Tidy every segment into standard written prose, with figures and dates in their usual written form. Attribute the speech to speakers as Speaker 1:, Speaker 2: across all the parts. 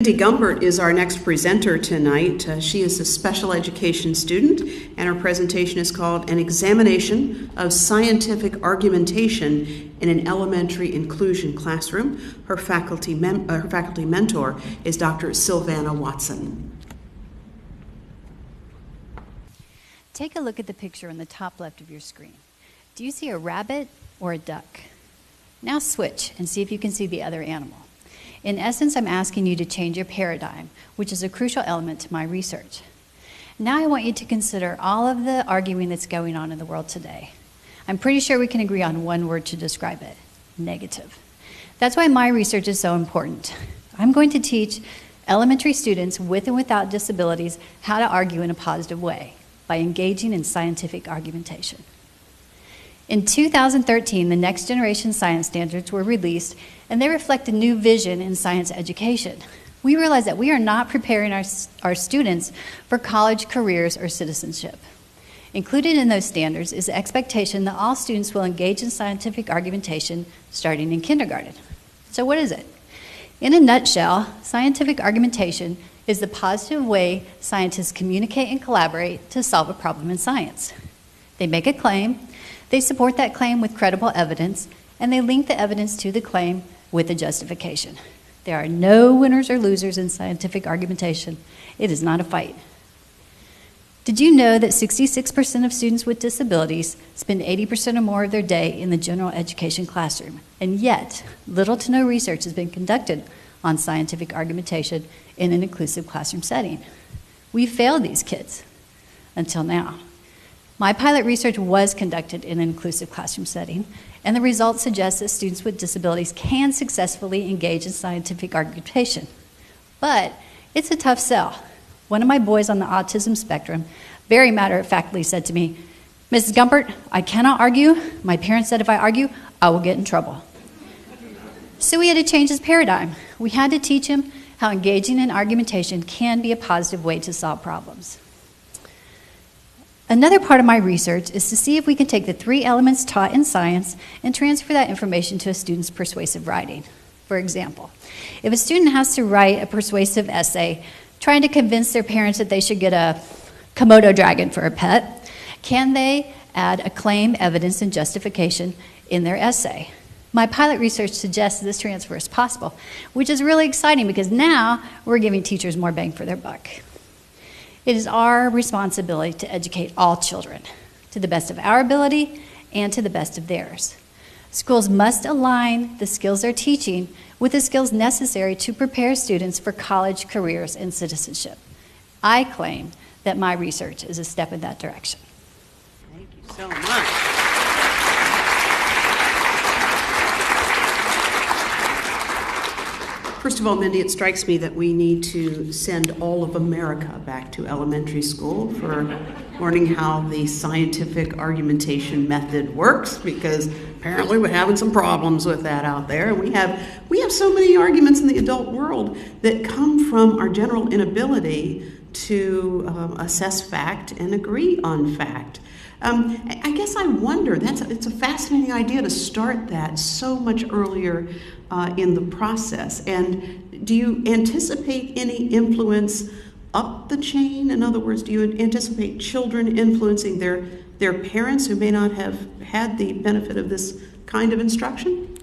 Speaker 1: Mindy Gumpert is our next presenter tonight. She is a special education student, and her presentation is called An Examination of Scientific Argumentation in an Elementary Inclusion Classroom. Her faculty mentor is Dr. Sylvana Watson.
Speaker 2: Take a look at the picture on the top left of your screen. Do you see a rabbit or a duck? Now switch and see if you can see the other animal. In essence, I'm asking you to change your paradigm, which is a crucial element to my research. Now I want you to consider all of the arguing that's going on in the world today. I'm pretty sure we can agree on one word to describe it: negative. That's why my research is so important. I'm going to teach elementary students with and without disabilities how to argue in a positive way by engaging in scientific argumentation. In 2013, the Next Generation Science Standards were released, and they reflect a new vision in science education. We realize that we are not preparing our students for college, careers, or citizenship. Included in those standards is the expectation that all students will engage in scientific argumentation starting in kindergarten. So what is it? In a nutshell, scientific argumentation is the positive way scientists communicate and collaborate to solve a problem in science. They make a claim, they support that claim with credible evidence, and they link the evidence to the claim with a justification. There are no winners or losers in scientific argumentation. It is not a fight. Did you know that 66% of students with disabilities spend 80% or more of their day in the general education classroom? And yet, little to no research has been conducted on scientific argumentation in an inclusive classroom setting. We failed these kids until now. My pilot research was conducted in an inclusive classroom setting, and the results suggest that students with disabilities can successfully engage in scientific argumentation. But it's a tough sell. One of my boys on the autism spectrum very matter-of-factly said to me, "Mrs. Gumpert, I cannot argue. My parents said if I argue, I will get in trouble." So we had to change his paradigm. We had to teach him how engaging in argumentation can be a positive way to solve problems. Another part of my research is to see if we can take the three elements taught in science and transfer that information to a student's persuasive writing. For example, if a student has to write a persuasive essay trying to convince their parents that they should get a Komodo dragon for a pet, can they add a claim, evidence, and justification in their essay? My pilot research suggests this transfer is possible, which is really exciting because now we're giving teachers more bang for their buck. It is our responsibility to educate all children to the best of our ability and to the best of theirs. Schools must align the skills they're teaching with the skills necessary to prepare students for college, careers, and citizenship. I claim that my research is a step in that direction.
Speaker 1: Thank you so much. First of all, Mindy, it strikes me that we need to send all of America back to elementary school for learning how the scientific argumentation method works, because apparently we're having some problems with that out there. And we have so many arguments in the adult world that come from our general inability to assess fact and agree on fact. I guess I wonder, it's a fascinating idea to start that so much earlier in the process. And do you anticipate any influence up the chain? In other words, do you anticipate children influencing their parents who may not have had the benefit of this kind of instruction?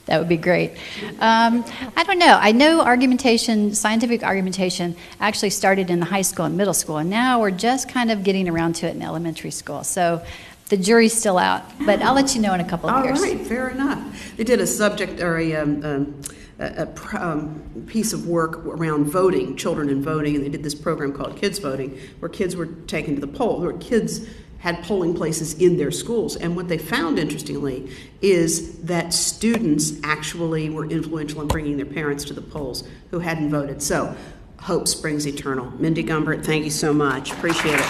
Speaker 2: That would be great. I don't know. I know argumentation, scientific argumentation, actually started in the high school and middle school, and now we're just kind of getting around to it in elementary school. So the jury's still out, but I'll let you know in a couple of years.
Speaker 1: All right, fair enough. They did a subject or a piece of work around voting, children and voting, and they did this program called Kids Voting, where kids were taken to the poll, where kids had polling places in their schools. And what they found, interestingly, is that students actually were influential in bringing their parents to the polls who hadn't voted. So hope springs eternal. Mindy Gumpert, thank you so much. Appreciate it.